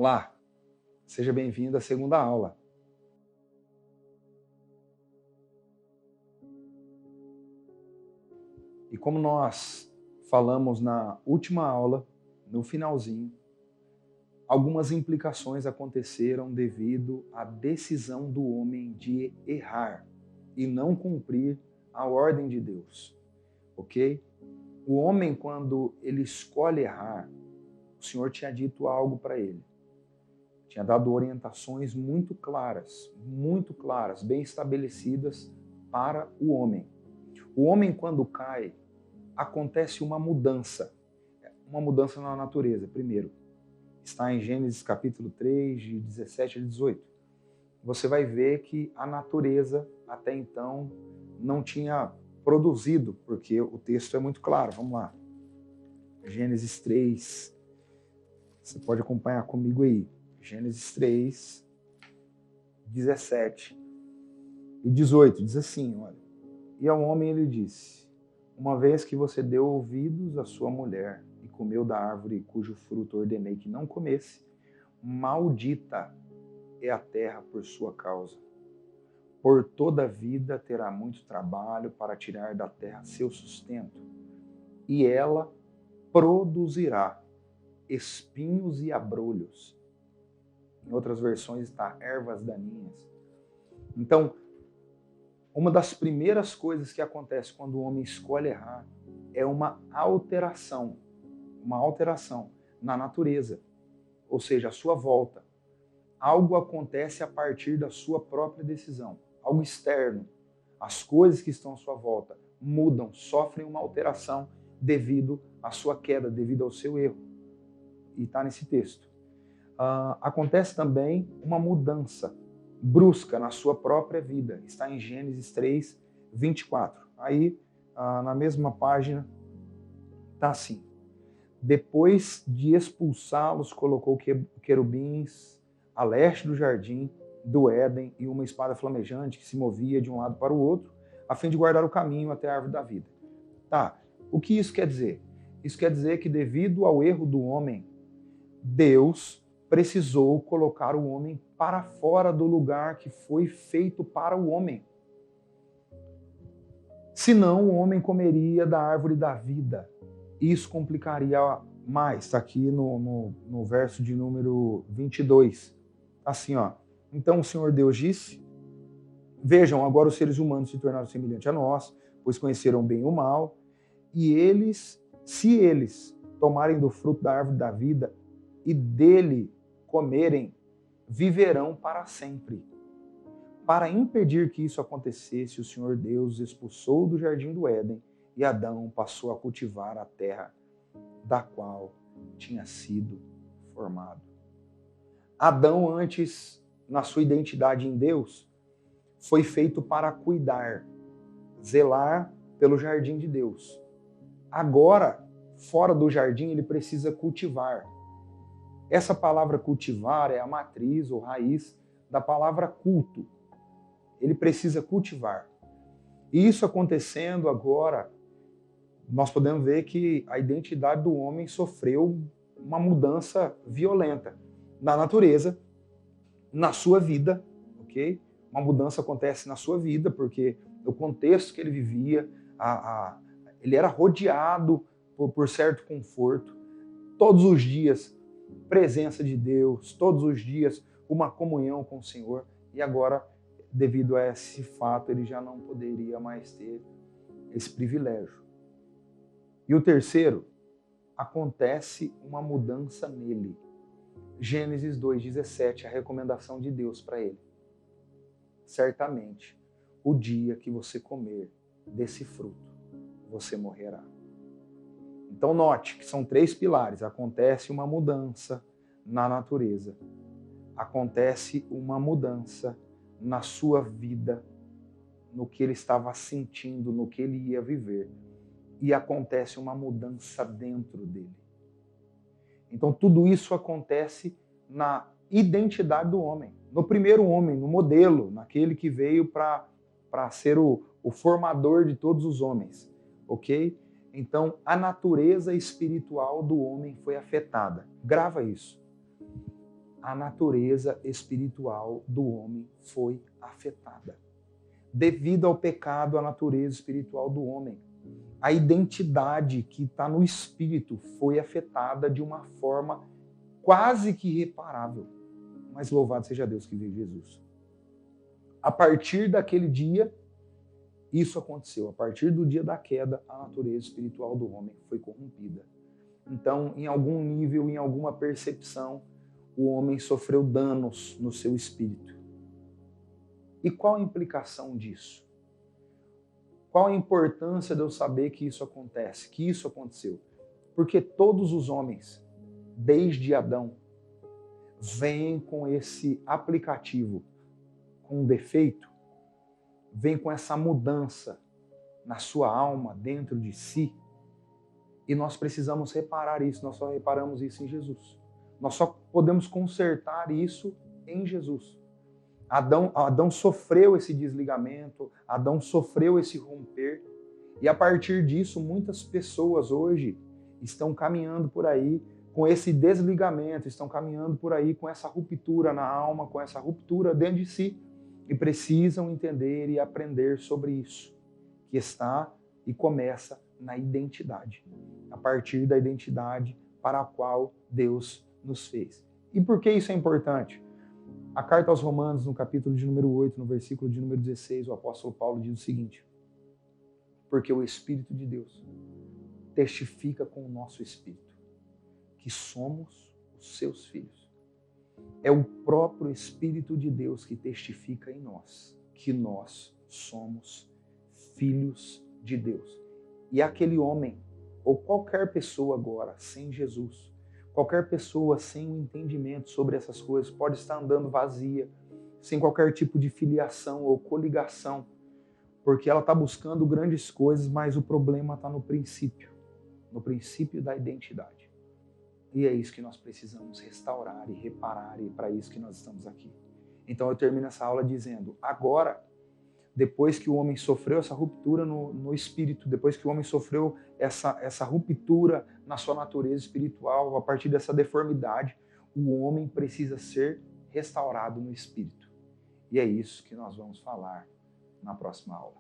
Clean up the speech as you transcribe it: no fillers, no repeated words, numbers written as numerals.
Olá, seja bem-vindo à segunda aula. E como nós falamos na última aula, no finalzinho, algumas implicações aconteceram devido à decisão do homem de errar e não cumprir a ordem de Deus, ok? O homem, quando ele escolhe errar, o Senhor tinha dito algo para ele. Tinha dado orientações muito claras, bem estabelecidas para o homem. O homem, quando cai, acontece uma mudança na natureza. Primeiro, está em Gênesis capítulo 3, de 17 a 18. Você vai ver que a natureza, até então, não tinha produzido, porque o texto é muito claro. Vamos lá. Gênesis 3. Você pode acompanhar comigo aí. Gênesis 3, 17 e 18. Diz assim, olha. E ao homem ele disse: uma vez que você deu ouvidos à sua mulher e comeu da árvore cujo fruto ordenei que não comesse, maldita é a terra por sua causa. Por toda a vida terá muito trabalho para tirar da terra seu sustento, e ela produzirá espinhos e abrolhos. Em outras versões está ervas daninhas. Então, uma das primeiras coisas que acontece quando o homem escolhe errar é uma alteração na natureza, ou seja, a sua volta. Algo acontece a partir da sua própria decisão, algo externo. As coisas que estão à sua volta mudam, sofrem uma alteração devido à sua queda, devido ao seu erro. E está nesse texto. Acontece também uma mudança brusca na sua própria vida. Está em Gênesis 3, 24. Aí, na mesma página, está assim. Depois de expulsá-los, colocou querubins a leste do jardim do Éden e uma espada flamejante que se movia de um lado para o outro, a fim de guardar o caminho até a árvore da vida. Tá, o que isso quer dizer? Isso quer dizer que devido ao erro do homem, Deus precisou colocar o homem para fora do lugar que foi feito para o homem. Senão o homem comeria da árvore da vida. Isso complicaria mais. Está aqui no verso de número 22. Assim, ó. Então o Senhor Deus disse: vejam, agora os seres humanos se tornaram semelhantes a nós, pois conheceram bem o mal, e se eles tomarem do fruto da árvore da vida e dele comerem, viverão para sempre. Para impedir que isso acontecesse, o Senhor Deus expulsou do jardim do Éden e Adão passou a cultivar a terra da qual tinha sido formado. Adão, antes, na sua identidade em Deus, foi feito para cuidar, zelar pelo jardim de Deus. Agora, fora do jardim, ele precisa cultivar. Essa palavra cultivar é a matriz ou raiz da palavra culto. Ele precisa cultivar. E isso acontecendo agora, nós podemos ver que a identidade do homem sofreu uma mudança violenta na natureza, na sua vida, ok? Uma mudança acontece na sua vida, porque no contexto que ele vivia, ele era rodeado por certo conforto, todos os dias presença de Deus, todos os dias uma comunhão com o Senhor, e agora, devido a esse fato, ele já não poderia mais ter esse privilégio. E o terceiro, acontece uma mudança nele. Gênesis 2:17, a recomendação de Deus para ele. Certamente, o dia que você comer desse fruto, você morrerá. Então note que são 3 pilares. Acontece uma mudança na natureza. Acontece uma mudança na sua vida, no que ele estava sentindo, no que ele ia viver. E acontece uma mudança dentro dele. Então tudo isso acontece na identidade do homem. No primeiro homem, no modelo, naquele que veio para ser o formador de todos os homens. Ok? Então, a natureza espiritual do homem foi afetada. Grava isso. a natureza espiritual do homem foi afetada. Devido ao pecado, a natureza espiritual do homem, a identidade que está no espírito foi afetada de uma forma quase que irreparável. Mas louvado seja Deus que veio Jesus. A partir daquele dia, isso aconteceu. A partir do dia da queda, a natureza espiritual do homem foi corrompida. Então, em algum nível, em alguma percepção, o homem sofreu danos no seu espírito. E qual a implicação disso? Qual a importância de eu saber que isso acontece, que isso aconteceu? Porque todos os homens, desde Adão, vêm com esse aplicativo, com um defeito, vêm com essa mudança na sua alma, dentro de si, e nós precisamos reparar isso, nós só reparamos isso em Jesus. Nós só podemos consertar isso em Jesus. Adão sofreu esse desligamento, Adão sofreu esse romper, e a partir disso muitas pessoas hoje estão caminhando por aí com esse desligamento, estão caminhando por aí com essa ruptura na alma, com essa ruptura dentro de si, e precisam entender e aprender sobre isso, que está e começa na identidade, a partir da identidade para a qual Deus nos fez. E por que isso é importante? A carta aos Romanos, no capítulo de número 8, no versículo de número 16, o apóstolo Paulo diz o seguinte: porque o Espírito de Deus testifica com o nosso espírito que somos os seus filhos. É o próprio Espírito de Deus que testifica em nós que nós somos filhos de Deus. E aquele homem, ou qualquer pessoa agora, sem Jesus, qualquer pessoa sem o entendimento sobre essas coisas pode estar andando vazia, sem qualquer tipo de filiação ou coligação, porque ela está buscando grandes coisas, mas o problema está no princípio da identidade. E é isso que nós precisamos restaurar e reparar, e é para isso que nós estamos aqui. Então eu termino essa aula dizendo, agora, depois que o homem sofreu essa ruptura no espírito, depois que o homem sofreu essa ruptura na sua natureza espiritual, a partir dessa deformidade, o homem precisa ser restaurado no espírito. E é isso que nós vamos falar na próxima aula.